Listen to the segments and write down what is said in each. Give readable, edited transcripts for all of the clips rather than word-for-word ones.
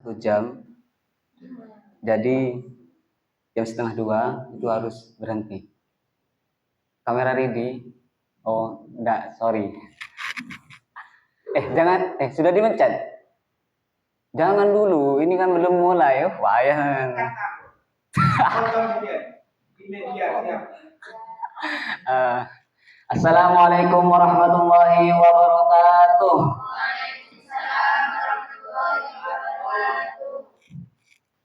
1 jam. Jadi jam setengah 2 itu harus berhenti. Kamera ready? Oh, enggak, sorry. Jangan, sudah dimencet? Jangan dulu, ini kan belum mulai. Wayang. Assalamualaikum warahmatullahi wabarakatuh.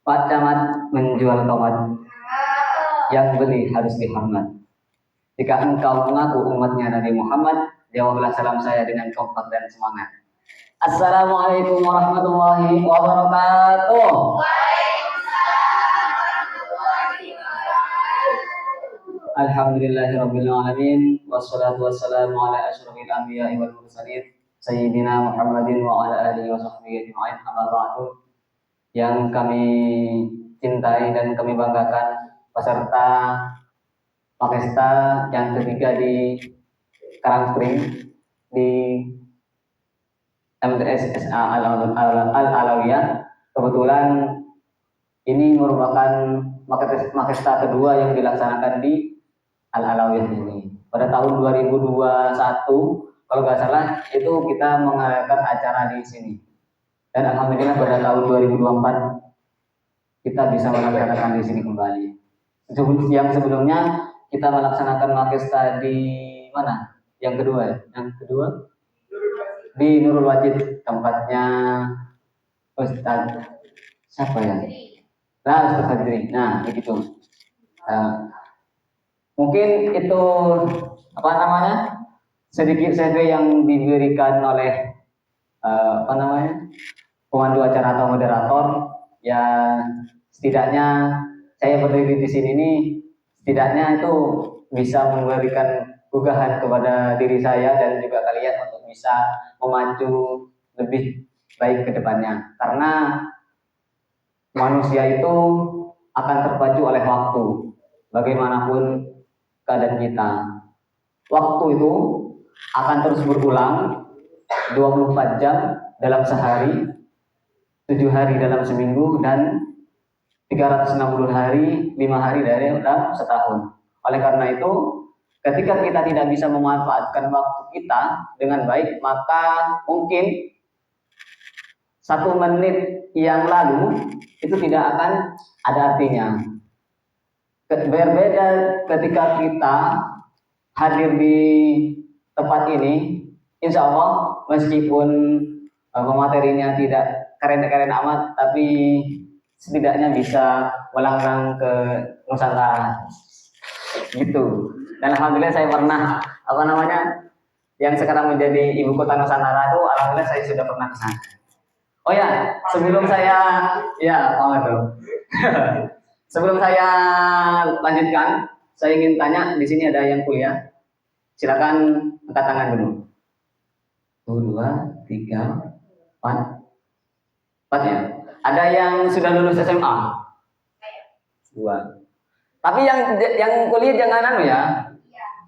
Pak Camat menjual tomat, yang beli harus dihormat. Jika engkau mengaku umatnya Nabi Muhammad, jawablah salam saya dengan kompak dan semangat. Assalamualaikum warahmatullahi wabarakatuh. Alhamdulillahirabbil alamin, wassalatu wassalamu ala asyrofil anbiya'i wal mursalin, sayyidina Muhammadin wa ala alihi wa sahbihi ajma'in. Amma ba'du. Yang kami cintai dan kami banggakan, peserta Pakesta yang ketiga di Karangspring di MTS SA Al-Alawiyah. Kebetulan ini merupakan Pakesta kedua yang dilaksanakan di Al-Alawiyah ini. Pada tahun 2021, kalau nggak salah, itu kita mengadakan acara di sini. Dan alhamdulillah pada tahun 2024 kita bisa melaksanakan di sini kembali. Yang sebelumnya kita melaksanakan Pakesta di mana? Yang kedua ya? Yang kedua di Nurul Wajid, tempatnya Ustaz siapa ya? Ustaz Fadri. Nah, begitu. Mungkin itu sedikit saja yang diberikan oleh pemandu acara atau moderator. Ya, setidaknya saya berdiri di sini ini setidaknya itu bisa memberikan unggahan kepada diri saya dan juga kalian untuk bisa memacu lebih baik ke depannya. Karena manusia itu akan terpacu oleh waktu, bagaimanapun keadaan kita. Waktu itu akan terus berulang 24 jam dalam sehari, 7 hari dalam seminggu, dan 360 hari, 5 hari dalam setahun. Oleh karena itu, ketika kita tidak bisa memanfaatkan waktu kita dengan baik, maka mungkin 1 menit yang lalu itu tidak akan ada artinya. Berbeda ketika kita hadir di tempat ini, insya Allah meskipun materinya tidak keren-keren amat, tapi setidaknya bisa melanglang ke Nusantara gitu. Dan alhamdulillah saya pernah yang sekarang menjadi ibu kota Nusantara itu, alhamdulillah saya sudah pernah ke sana. Oh ya, sebelum saya sebelum saya lanjutkan, saya ingin tanya, di sini ada yang kuliah, silakan angkat tangan dulu. 1, 2, 3, 4 ya. Ada yang sudah lulus SMA? 2. Tapi yang kuliah jangan ya.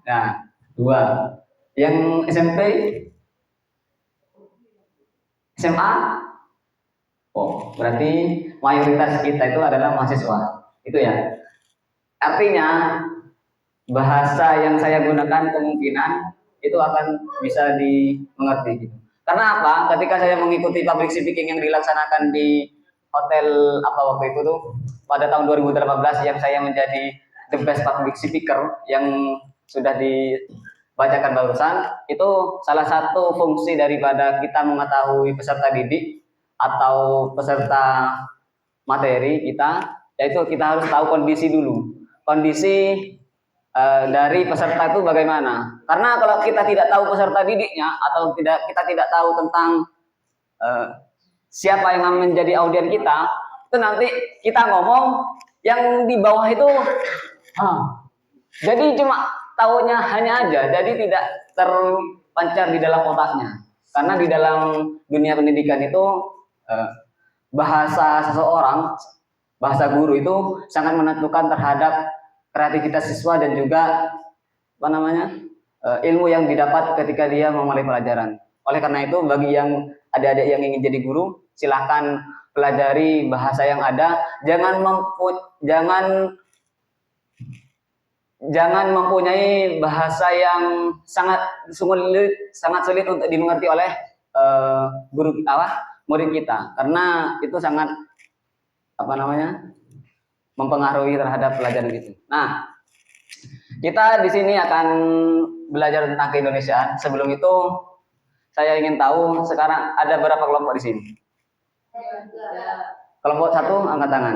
Nah, 2. Yang SMP? SMA? Oh, berarti mayoritas kita itu adalah mahasiswa. Itu ya. Artinya bahasa yang saya gunakan kemungkinan itu akan bisa dimengerti gitu. Karena apa? Ketika saya mengikuti public speaking yang dilaksanakan di hotel waktu itu tuh pada tahun 2018, yang saya menjadi the best public speaker yang sudah dibacakan barusan, itu salah satu fungsi daripada kita mengetahui peserta didik atau peserta materi kita, yaitu kita harus tahu kondisi dulu. Kondisi dari peserta itu bagaimana? Karena kalau kita tidak tahu peserta didiknya atau kita tidak tahu tentang siapa yang menjadi audien kita, itu nanti kita ngomong yang di bawah itu jadi cuma tahunya hanya aja, jadi tidak terpancar di dalam otaknya. Karena di dalam dunia pendidikan itu bahasa seseorang, bahasa guru itu sangat menentukan terhadap kreativitas siswa dan juga ilmu yang didapat ketika dia memulai pelajaran. Oleh karena itu, bagi yang adik-adik yang ingin jadi guru, silahkan pelajari bahasa yang ada, jangan mempunyai bahasa yang sangat sulit untuk dimengerti oleh murid kita, karena itu sangat mempengaruhi terhadap pelajaran itu. Nah, kita di sini akan belajar tentang keindonesiaan. Sebelum itu, saya ingin tahu sekarang ada berapa kelompok di sini? Kelompok 1 angkat tangan.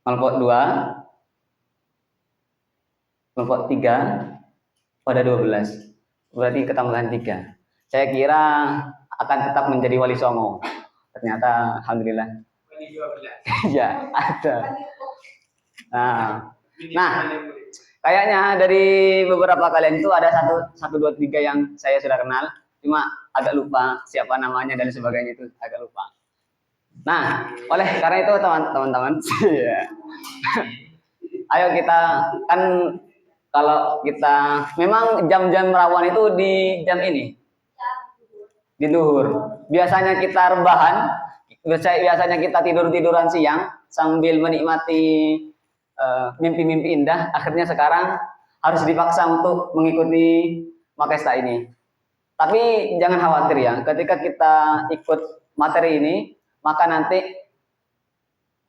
Kelompok 2, kelompok 3, pada 12. Berarti ketambahan 3. Saya kira akan tetap menjadi wali songo. Ternyata alhamdulillah. Wali 12. Ya, ada. Nah, kayaknya dari beberapa kalian itu ada 1, 2, 3 yang saya sudah kenal, cuma agak lupa siapa namanya dan sebagainya, itu agak lupa. Nah, oleh karena itu teman-teman, ayo kita kan, kalau kita memang jam-jam rawan itu di jam ini, di duhur. Biasanya kita rebahan, biasanya kita tiduran siang sambil menikmati mimpi-mimpi indah. Akhirnya sekarang harus dipaksa untuk mengikuti Makesta ini. Tapi jangan khawatir ya, ketika kita ikut materi ini, maka nanti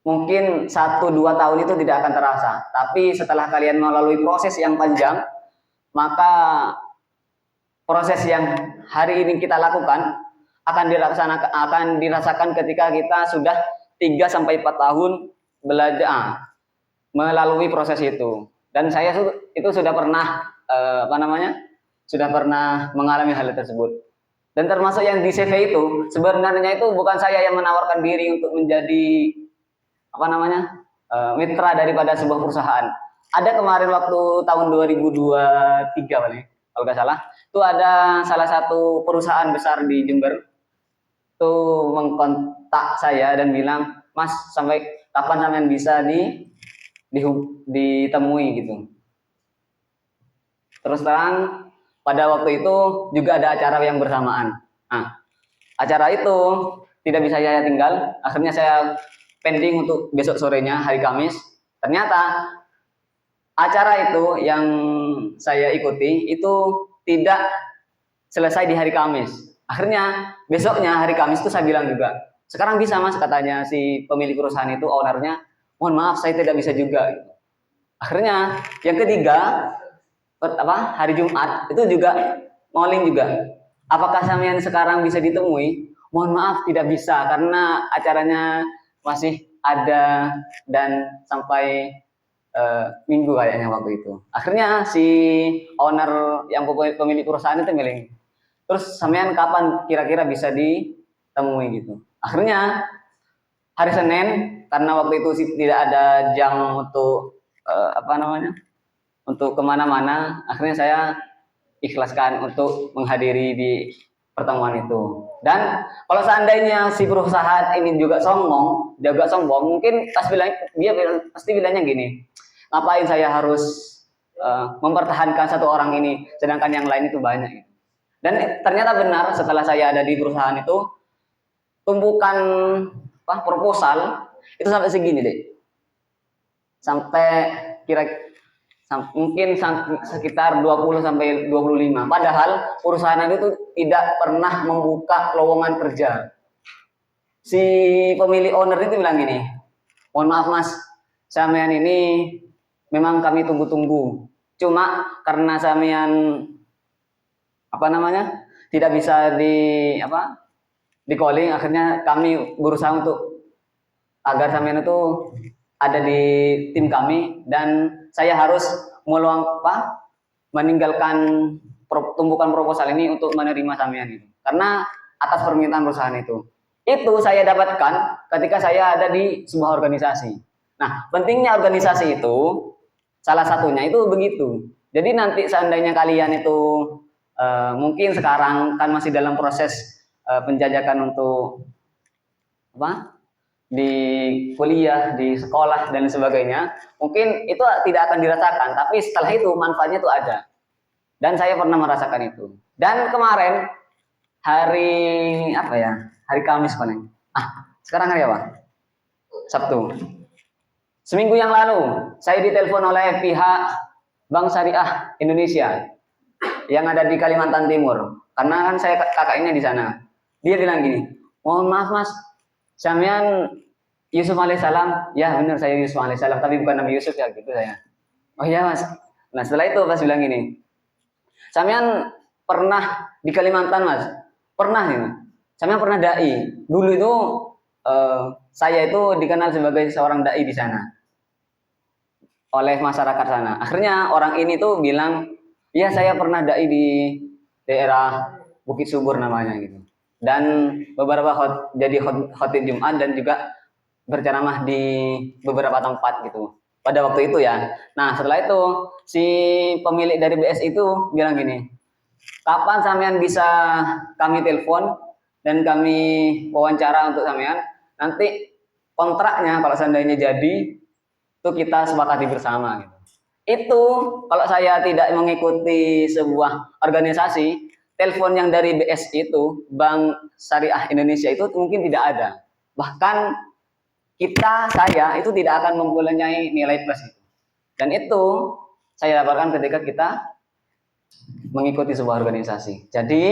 mungkin 1-2 tahun itu tidak akan terasa. Tapi setelah kalian melalui proses yang panjang, maka proses yang hari ini kita lakukan akan dirasakan ketika kita sudah 3-4 tahun belajar melalui proses itu. Dan saya itu sudah pernah sudah pernah mengalami hal tersebut. Dan termasuk yang di CV itu, sebenarnya itu bukan saya yang menawarkan diri untuk menjadi mitra daripada sebuah perusahaan. Ada kemarin waktu tahun 2023 kalau nggak salah, itu ada salah satu perusahaan besar di Jember itu mengkontak saya dan bilang, "Mas, sampai kapan sampean bisa ditemui gitu." Terus terang pada waktu itu juga ada acara yang bersamaan. Nah, acara itu tidak bisa saya tinggal. Akhirnya saya pending untuk besok sorenya, hari Kamis. Ternyata acara itu yang saya ikuti itu tidak selesai di hari Kamis. Akhirnya besoknya hari Kamis itu saya bilang juga, "Sekarang bisa Mas," katanya si pemilik perusahaan itu, ownernya, "Mohon maaf saya tidak bisa juga." Akhirnya yang ketiga, hari Jumat itu juga calling juga, "Apakah sampean sekarang bisa ditemui?" "Mohon maaf tidak bisa karena acaranya masih ada dan sampai Minggu kayaknya waktu itu." Akhirnya si owner yang pemilik perusahaan itu milih, "Terus sampean kapan kira-kira bisa ditemui?" gitu. Akhirnya hari Senin, karena waktu itu tidak ada jam untuk untuk kemana-mana, akhirnya saya ikhlaskan untuk menghadiri di pertemuan itu. Dan kalau seandainya si perusahaan ini juga sombong, mungkin dia pasti bilangnya gini, "Ngapain saya harus mempertahankan satu orang ini, sedangkan yang lain itu banyak." Dan ternyata benar, setelah saya ada di perusahaan itu, tumpukan proposal itu sampai segini deh, sampai mungkin sekitar 20-25. Padahal perusahaan itu tidak pernah membuka lowongan kerja. Si pemilik owner itu bilang gini, "Mohon maaf Mas, sampean ini memang kami tunggu-tunggu. Cuma karena sampean tidak bisa di calling, akhirnya kami berusaha untuk agar sampean itu ada di tim kami, dan saya harus meninggalkan tumpukan proposal ini untuk menerima sampean itu karena atas permintaan perusahaan itu." Itu saya dapatkan ketika saya ada di sebuah organisasi. Nah, pentingnya organisasi itu salah satunya itu begitu. Jadi nanti seandainya kalian itu mungkin sekarang kan masih dalam proses penjajakan untuk di kuliah, di sekolah dan sebagainya, mungkin itu tidak akan dirasakan, tapi setelah itu manfaatnya itu ada. Dan saya pernah merasakan itu. Dan kemarin hari Hari Kamis paling. Sekarang hari apa? Sabtu. Seminggu yang lalu saya ditelepon oleh pihak Bank Syariah Indonesia yang ada di Kalimantan Timur. Karena kan saya kakaknya di sana. Dia bilang gini, mohon maaf mas, sampean Yusuf alaihissalam. Ya benar saya Yusuf alaihissalam, tapi bukan Nabi Yusuf ya gitu saya. Oh iya mas. Nah setelah itu pas bilang gini, sampean pernah di Kalimantan mas? Pernah nih. Sampean pernah dai. Dulu itu saya itu dikenal sebagai seorang dai di sana oleh masyarakat sana. Akhirnya orang ini tuh bilang, iya saya pernah dai di daerah Bukit Subur namanya gitu. Dan beberapa jadi khotib Jumat dan juga berceramah di beberapa tempat gitu. Pada waktu itu ya. Nah setelah itu si pemilik dari BS itu bilang gini, kapan sampean bisa kami telepon dan kami wawancara untuk sampean? Nanti kontraknya kalau seandainya jadi itu kita sepakati bersama gitu. Itu kalau saya tidak mengikuti sebuah organisasi, telepon yang dari BS itu, Bank Syariah Indonesia itu mungkin tidak ada. Bahkan saya itu tidak akan mempunyai nilai plus itu. Dan itu saya dapatkan ketika kita mengikuti sebuah organisasi. Jadi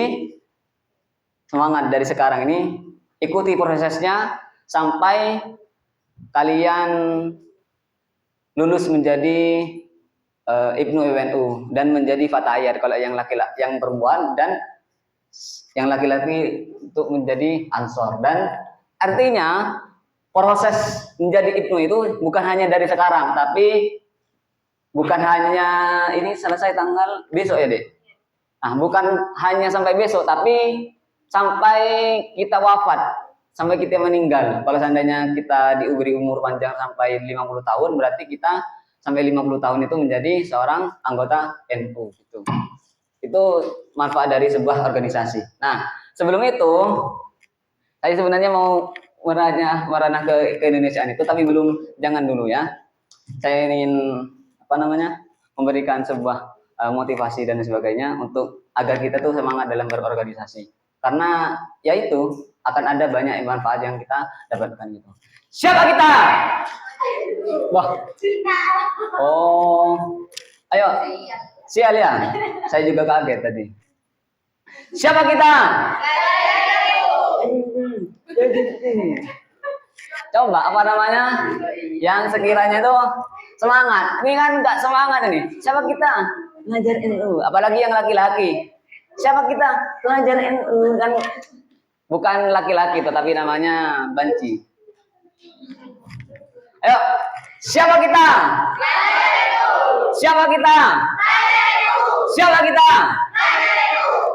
semangat dari sekarang ini, ikuti prosesnya sampai kalian lulus menjadi Ibnu UNU dan menjadi fatayat kalau yang laki-laki, yang perempuan, dan yang laki-laki untuk menjadi ansor. Dan artinya proses menjadi Ibnu itu bukan hanya dari sekarang, tapi bukan hanya ini selesai tanggal besok ya dek. Nah bukan hanya sampai besok, tapi sampai kita wafat, sampai kita meninggal. Kalau seandainya kita diberi umur panjang sampai 50 tahun, berarti kita sampai 50 tahun itu menjadi seorang anggota NU gitu. Itu manfaat dari sebuah organisasi. Nah, sebelum itu saya sebenarnya mau meranah ke Indonesiaan itu, tapi belum, jangan dulu ya. Saya ingin memberikan sebuah motivasi dan sebagainya untuk agar kita tuh semangat dalam berorganisasi. Karena yaitu akan ada banyak manfaat yang kita dapatkan gitu. Siapa kita? Wah. Oh. Ayo. Si Alia. Saya juga kaget tadi. Siapa kita? Coba apa namanya? Yang sekiranya itu semangat. Ini kan enggak semangat ini. Siapa kita? Ngajar NU. Apalagi yang laki-laki. Siapa kita? Ngajar NU. Kan bukan laki-laki tetapi namanya banci. Ayo, siapa kita? Siapa kita? Siapa kita?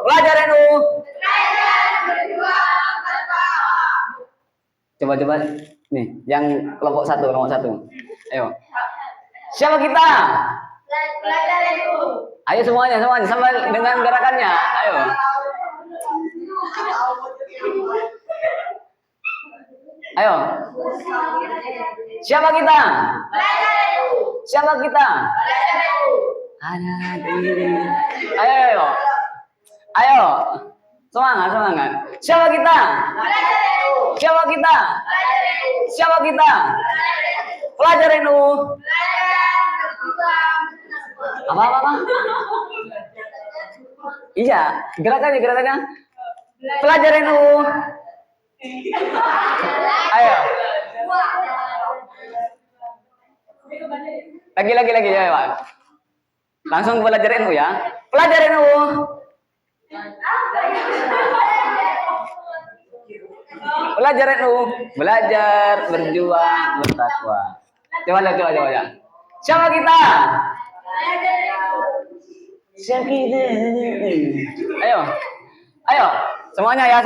Pelajar NU. Coba nih, yang kelompok satu. Ayo. Siapa kita? Pelajar NU. Ayo semuanya sampai dengan gerakannya. Ayo. Ayo. Siapa kita? Siapa kita? Ada diri. Ayo. Semangat. Siapa kita? Siapa kita? Siapa kita? Pelajar NU. Apa? Iya, gerakannya. Pelajar NU. Ayo. Lagi ya, Pak. Langsung pelajar NU ya. Pelajar NU. Pelajar NU, belajar, berjuang, bertakwa. Coba ya. Siapa kita? Siapa kita? Ayo. Semuanya.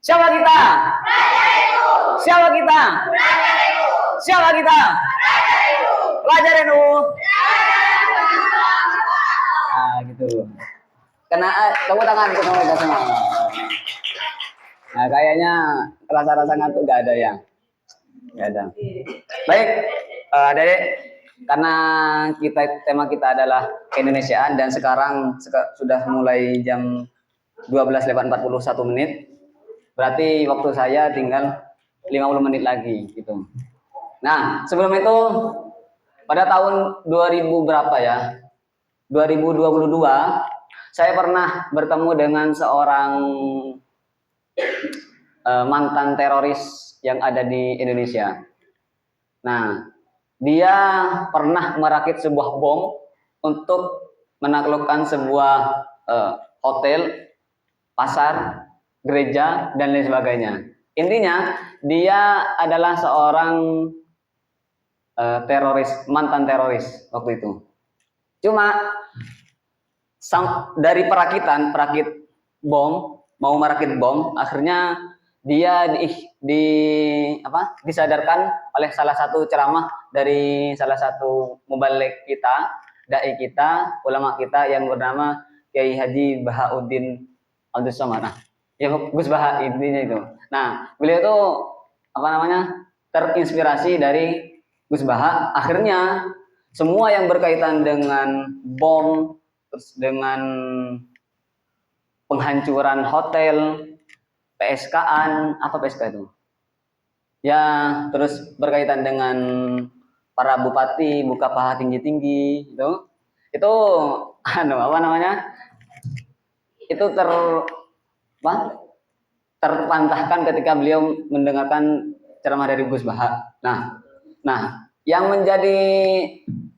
Siapa kita? Siapa kita? Siapa kita? Pelajar NU. Nah, gitu. Kena tepuk tangan untuk mereka semua. Nah, kayaknya rasa-rasa ngantuk gak ada ya. Gak ada. Baik, Dede, karena tema kita adalah keindonesiaan dan sekarang sudah mulai jam 12:41. Berarti waktu saya tinggal 50 menit lagi gitu. Nah, sebelum itu pada tahun 2000 berapa ya? 2022 saya pernah bertemu dengan seorang mantan teroris yang ada di Indonesia. Nah, dia pernah merakit sebuah bom untuk menaklukkan sebuah hotel, pasar, gereja, dan lain sebagainya. Intinya, dia adalah seorang teroris, mantan teroris waktu itu. Cuma dari perakit bom, mau merakit bom, akhirnya dia disadarkan oleh salah satu ceramah dari salah satu mubalik kita, dai kita, ulama kita yang bernama Kiai Haji Bahauddin Abdus Somad. Ya Gus Baha intinya itu. Nah, beliau itu terinspirasi dari Gus Baha. Akhirnya semua yang berkaitan dengan bom, terus dengan penghancuran hotel, PSK-an, apa PSK itu? Ya, terus berkaitan dengan para bupati buka paha tinggi-tinggi itu itu terpantahkan ketika beliau mendengarkan ceramah dari Gus Baha. Nah, yang menjadi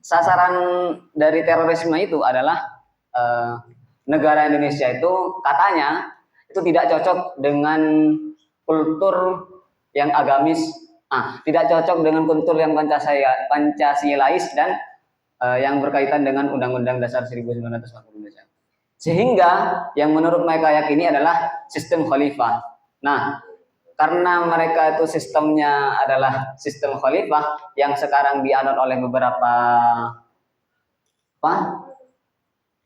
sasaran dari terorisme itu adalah negara Indonesia itu katanya itu tidak cocok dengan kultur yang agamis, tidak cocok dengan kultur yang Pancasilais dan yang berkaitan dengan Undang-Undang Dasar 1945. Sehingga yang menurut mereka yakini adalah sistem khalifah. Nah, karena mereka itu sistemnya adalah sistem khalifah yang sekarang dianut oleh beberapa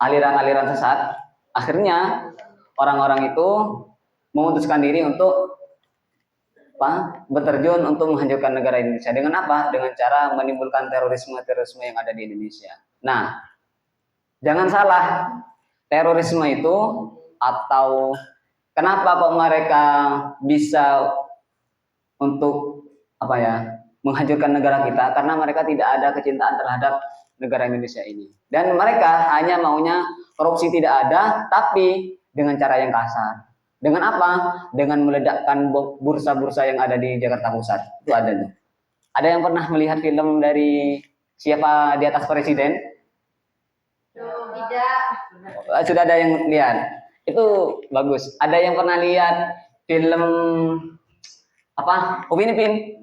aliran-aliran sesat, akhirnya orang-orang itu memutuskan diri untuk berterjun untuk menghancurkan negara Indonesia. Dengan apa? Dengan cara menimbulkan terorisme yang ada di Indonesia. Nah, jangan salah, terorisme itu atau kenapa kok mereka bisa untuk menghancurkan negara kita? Karena mereka tidak ada kecintaan terhadap negara Indonesia ini. Dan mereka hanya maunya korupsi tidak ada, tapi dengan cara yang kasar. Dengan apa? Dengan meledakkan bursa-bursa yang ada di Jakarta Pusat. Itu ada tuh. Ada yang pernah melihat film dari Siapa di Atas Presiden? Tidak. Sudah ada yang lihat. Itu bagus. Ada yang pernah lihat film Upin Ipin?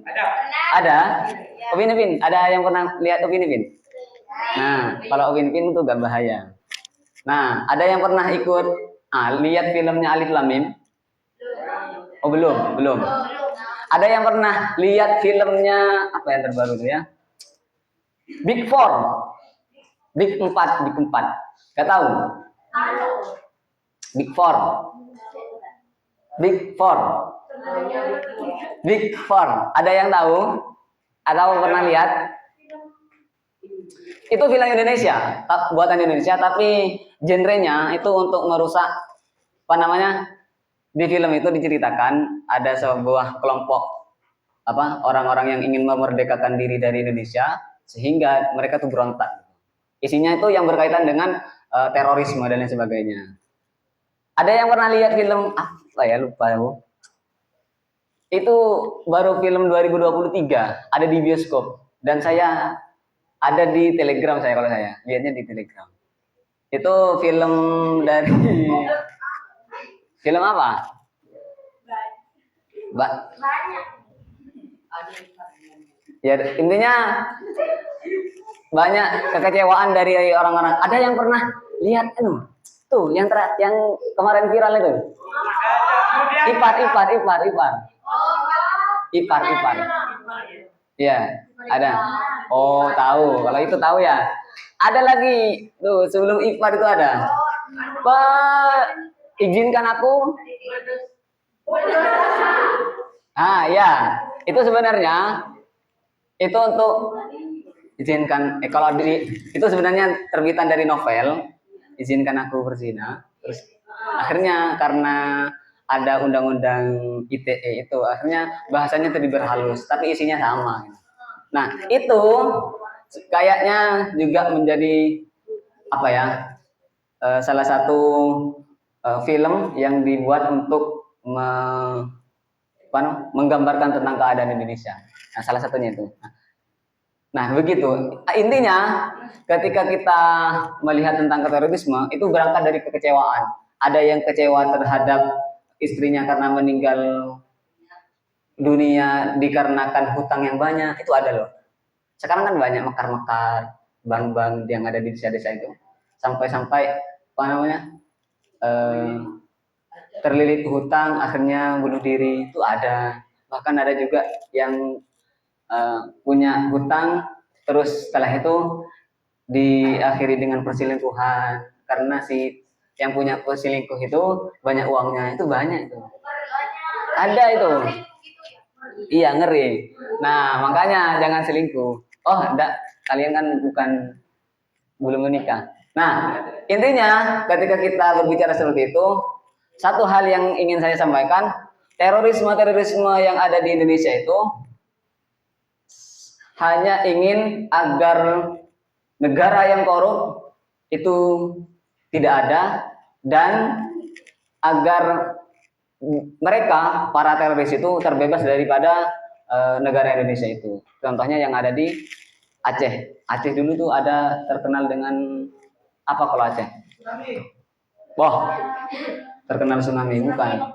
Ada. Upin Ipin. Ada yang pernah lihat Upin Ipin? Nah, kalau Upin Ipin itu gak bahaya. Nah, ada yang pernah ikut lihat filmnya Alif Lam Mim? Oh, belum. Ada yang pernah lihat filmnya apa yang terbaru itu ya? Big 4. Big 4. Gak tahu? Big 4. Ada yang tahu? Atau pernah lihat? Itu film Indonesia, buatan Indonesia, tapi genrenya itu untuk merusak di film itu diceritakan ada sebuah kelompok orang-orang yang ingin memerdekakan diri dari Indonesia sehingga mereka tuh berontak. Isinya itu yang berkaitan dengan terorisme dan lain sebagainya. Ada yang pernah lihat film lupa aku. Itu baru film 2023, ada di bioskop dan saya ada di Telegram kalau saya lihatnya di Telegram. Itu film dari film apa? Banyak. Ya intinya banyak kekecewaan dari orang-orang. Ada yang pernah lihat tuh yang kemarin viral itu? Ipar. Ya, ada. Oh, tahu. Kalau itu tahu ya. Ada lagi tuh sebelum Ipar itu ada. Izinkan aku. Ya. Itu sebenarnya itu untuk izinkan itu sebenarnya terbitan dari novel Izinkan Aku Berzina. Terus akhirnya karena ada undang-undang ITE itu akhirnya bahasanya itu diperhalus tapi isinya sama. Nah itu kayaknya juga menjadi apa ya, salah satu film yang dibuat untuk menggambarkan tentang keadaan Indonesia. Nah salah satunya itu. Nah begitu intinya ketika kita melihat tentang terorisme itu berangkat dari kekecewaan. Ada yang kecewa terhadap istrinya karena meninggal dunia dikarenakan hutang yang banyak, itu ada loh. Sekarang kan banyak mekar-mekar bank-bank yang ada di desa-desa itu, sampai-sampai apa namanya terlilit hutang akhirnya bunuh diri, itu ada. Bahkan ada juga yang punya hutang terus setelah itu diakhiri dengan perselingkuhan karena si yang punya perselingkuh itu banyak uangnya, itu banyak itu. Ada itu. Iya ngeri. Nah makanya jangan selingkuh. Oh enggak, kalian kan bukan belum menikah. Nah intinya ketika kita berbicara seperti itu, satu hal yang ingin saya sampaikan, terorisme yang ada di Indonesia itu hanya ingin agar negara yang korup itu tidak ada dan agar mereka para teroris itu terbebas daripada negara Indonesia itu. Contohnya yang ada di Aceh. Aceh dulu tuh ada terkenal dengan apa kalau Aceh? Wah, terkenal tsunami bukan?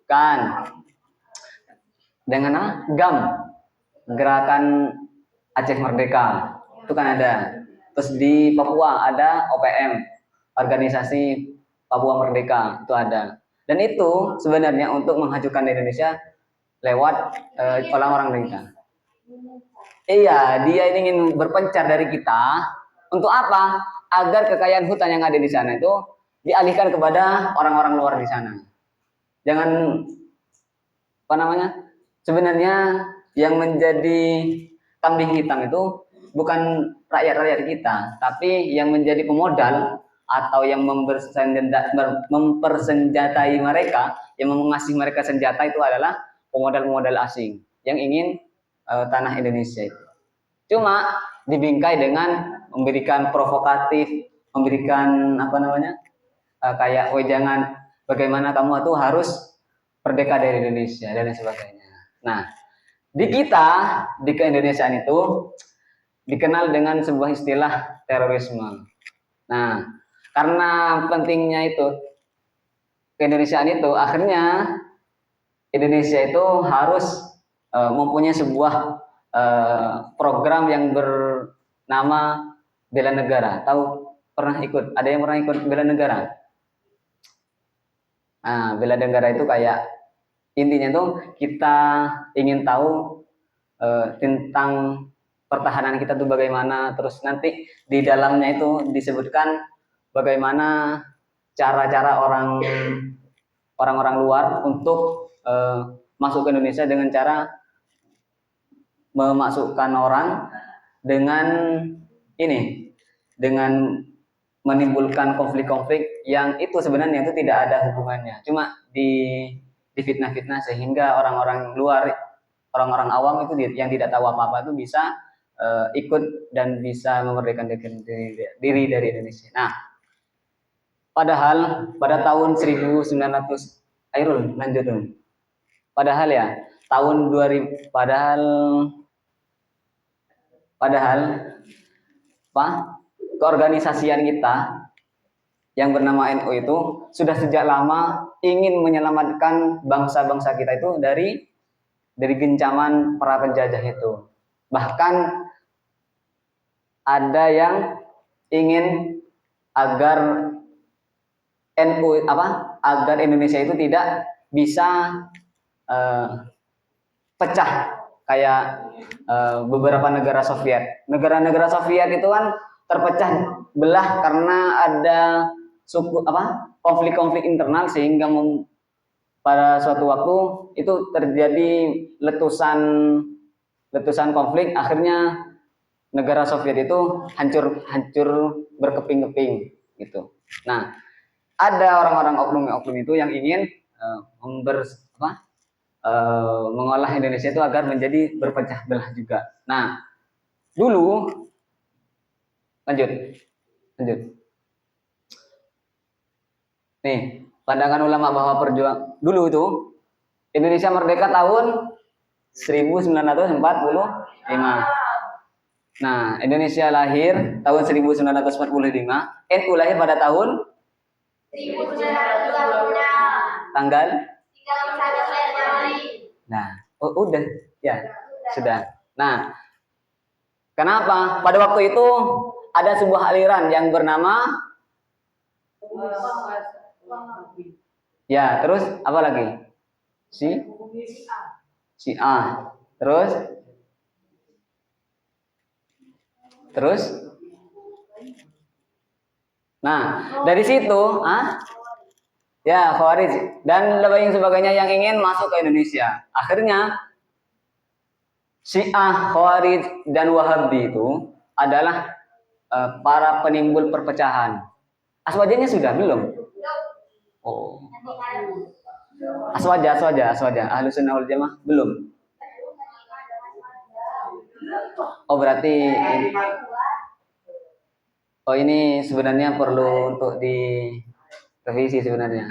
Kan dengan GAM, Gerakan Aceh Merdeka. Itu kan ada. Terus di Papua ada OPM, Organisasi Papua Merdeka, itu ada. Dan itu sebenarnya untuk menghancurkan Indonesia lewat orang-orang mereka. Iya, dia ingin berpencar dari kita. Untuk apa? Agar kekayaan hutan yang ada di sana itu dialihkan kepada orang-orang luar di sana. Jangan apa namanya? Sebenarnya yang menjadi kambing hitam itu bukan rakyat-rakyat kita, tapi yang menjadi pemodal atau yang mempersenjatai mereka, yang mengasih mereka senjata itu adalah pemodal-pemodal asing yang ingin tanah Indonesia itu. Cuma dibingkai dengan memberikan provokatif, memberikan apa namanya kayak wejangan bagaimana kamu tuh harus merdeka dari Indonesia dan lain sebagainya. Nah, di kita di keindonesiaan itu dikenal dengan sebuah istilah terorisme. Nah, karena pentingnya itu keindonesiaan itu akhirnya Indonesia itu harus mempunyai sebuah program yang bernama bela negara. Tahu pernah ikut? Ada yang pernah ikut bela negara? Nah, bela negara itu kayak intinya tuh kita ingin tahu tentang pertahanan kita tuh bagaimana, terus nanti di dalamnya itu disebutkan bagaimana cara-cara orang-orang luar untuk masuk ke Indonesia dengan cara memasukkan orang dengan ini, dengan menimbulkan konflik-konflik yang itu sebenarnya itu tidak ada hubungannya, cuma di fitnah-fitnah sehingga orang-orang luar, orang-orang awam itu yang tidak tahu apa-apa itu bisa ikut dan bisa memerdekakan diri dari Indonesia. Nah, padahal pada tahun 1900, Airul lanjut dong. Padahal ya tahun 2000, padahal apa? Keorganisasian kita yang bernama NU itu sudah sejak lama ingin menyelamatkan bangsa-bangsa kita itu dari gencaman para penjajah itu. Bahkan ada yang ingin agar agar Indonesia itu tidak bisa pecah kayak beberapa negara Soviet. Negara-negara Soviet itu kan terpecah belah karena ada konflik-konflik internal sehingga pada suatu waktu itu terjadi letusan konflik, akhirnya negara Soviet itu hancur berkeping-keping gitu. Nah, ada orang-orang oknum itu yang ingin mengolah Indonesia itu agar menjadi berpecah belah juga. Nah, dulu lanjut. Nih, pandangan ulama bahwa perjuang dulu itu Indonesia merdeka tahun 1945. Nah, Indonesia lahir tahun 1945, NU lahir pada tahun 1926. Tanggal 31 Januari. Nah, udah ya, sudah. Nah, kenapa? Pada waktu itu ada sebuah aliran yang bernama ya, terus apa lagi? Syiah. Terus nah, dari situ ya Khawarij dan lebih sebagainya yang ingin masuk ke Indonesia. Akhirnya Syiah, Khawarij dan Wahabi itu adalah para penimbul perpecahan. Aswajanya sudah belum? Oh. Aswaja. Ahlus Sunnah wal Jamaah belum. Oh, berarti ini sebenarnya perlu untuk direvisi sebenarnya.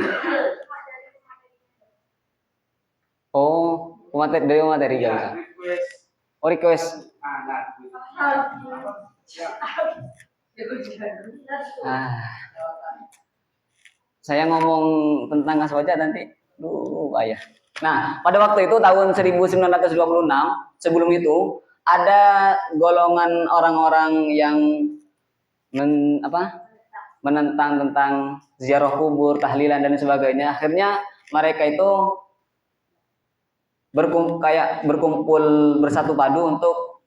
Oh, materi ya. Oh, request. Saya ngomong tentang aswaja nanti ayah. Nah, pada waktu itu tahun 1926, sebelum itu ada golongan orang-orang yang menentang tentang ziarah kubur, tahlilan dan sebagainya. Akhirnya mereka itu berkumpul bersatu padu untuk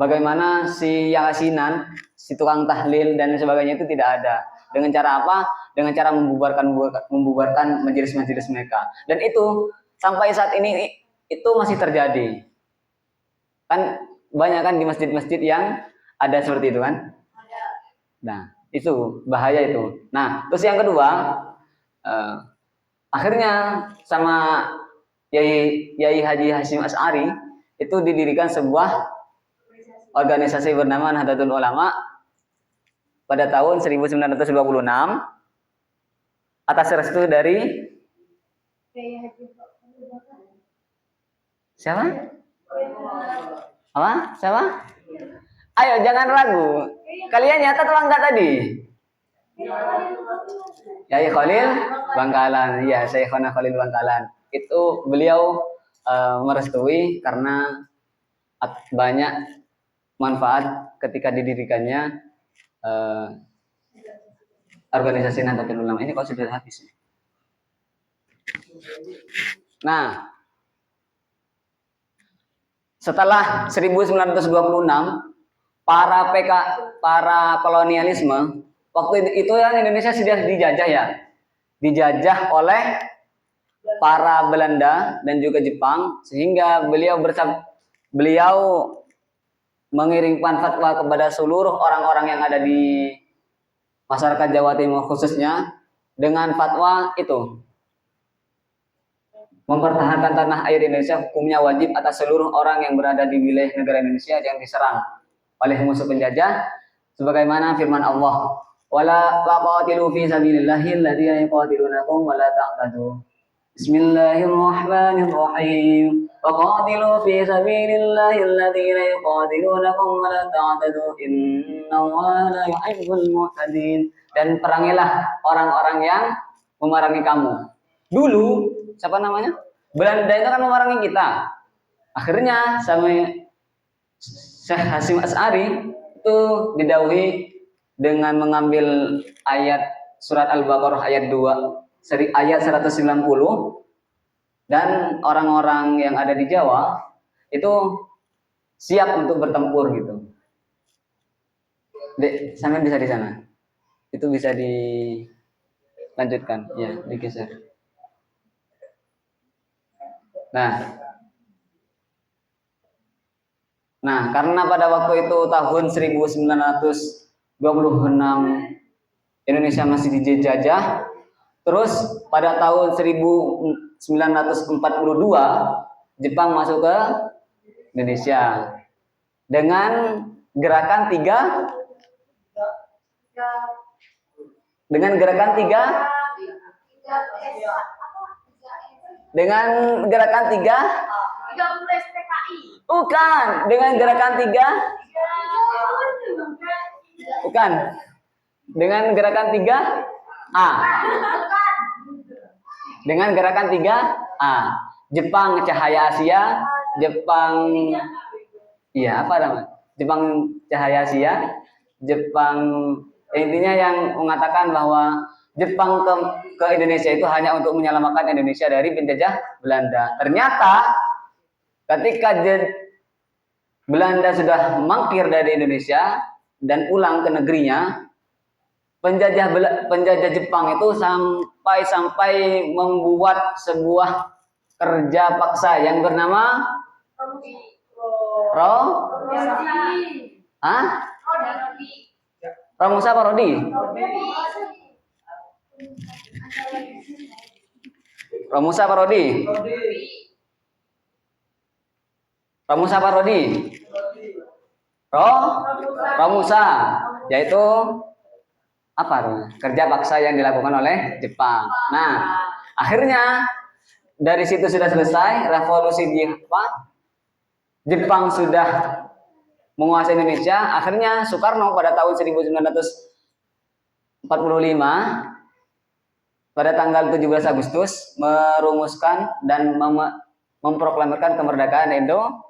bagaimana si yasinan, si tukang tahlil dan sebagainya itu tidak ada. Dengan cara apa? Dengan cara membubarkan majelis-majelis mereka. Dan itu sampai saat ini itu masih terjadi. Kan banyak kan di masjid-masjid yang ada seperti itu kan? Nah, itu bahaya itu. Nah, terus yang kedua, akhirnya sama Yai Haji Hasyim Asy'ari itu didirikan sebuah organisasi bernama Nahdlatul Ulama pada tahun 1926 atas restu dari siapa? Siapa? Ayo jangan ragu. Kalian nyata atau enggak tadi? Yai Khalil Bangkalan. Ya, Syekhona Khalil Bangkalan. Itu beliau merestui karena banyak manfaat ketika didirikannya organisasi Nahdlatul Ulama ini. Kalau sudah habis. Nah, setelah 1926 para kolonialisme waktu itu kan Indonesia sudah dijajah oleh para Belanda dan juga Jepang, sehingga beliau mengirimkan fatwa kepada seluruh orang-orang yang ada di masyarakat Jawa Timur khususnya dengan fatwa itu mempertahankan tanah air Indonesia hukumnya wajib atas seluruh orang yang berada di wilayah negara Indonesia yang diserang oleh musuh penjajah, sebagaimana firman Allah, wala taqatilu fi sabilillahi alladziina yuqatilunakum wala ta'tadu. Bismillahirrahmanirrahim. Waqatilu fi sabilillahi alladziina yuqatilunakum wala ta'tadu innallaha la yuhibbul mu'tadin. Dan perangilah orang-orang yang memerangi kamu. Dulu siapa namanya? Belanda itu kan memerangi kita. Akhirnya sama Syekh Hasyim Asy'ari itu didhawuhi dengan mengambil ayat surat Al-Baqarah ayat 2, ayat 190, dan orang-orang yang ada di Jawa itu siap untuk bertempur gitu. Dek, sampai bisa di sana. Itu bisa dilanjutkan, ya, digeser. Nah, karena pada waktu itu tahun 1926 Indonesia masih dijajah. Terus pada tahun 1942 Jepang masuk ke Indonesia dengan gerakan tiga dengan gerakan tiga bukan dengan gerakan tiga bukan dengan gerakan 3A dengan gerakan 3A Jepang Cahaya Asia Jepang iya apa namanya Jepang Cahaya Asia Jepang intinya yang mengatakan bahwa Jepang ke Indonesia itu hanya untuk menyelamatkan Indonesia dari penjajah Belanda. Ternyata ketika Belanda sudah mangkir dari Indonesia dan pulang ke negerinya, penjajah Jepang itu sampai membuat sebuah kerja paksa yang bernama Romusa Parodi. Romusa Parodi. Romusa Parodi. Romusa, yaitu apa? Kerja paksa yang dilakukan oleh Jepang. Nah, akhirnya dari situ sudah selesai revolusi Jepang sudah menguasai Indonesia. Akhirnya Soekarno pada tahun 1945 pada tanggal 17 Agustus merumuskan dan memproklamirkan kemerdekaan Indonesia.